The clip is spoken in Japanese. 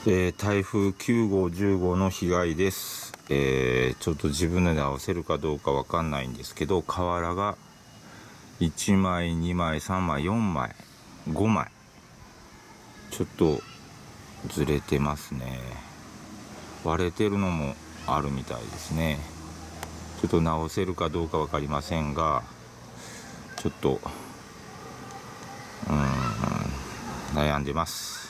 台風9号、10号の被害です。ちょっと自分で直せるかどうかわかんないんですけど、瓦が1枚、2枚、3枚、4枚、5枚。ちょっとずれてますね。割れてるのもあるみたいですね。ちょっと直せるかどうかわかりませんが、ちょっと、悩んでます。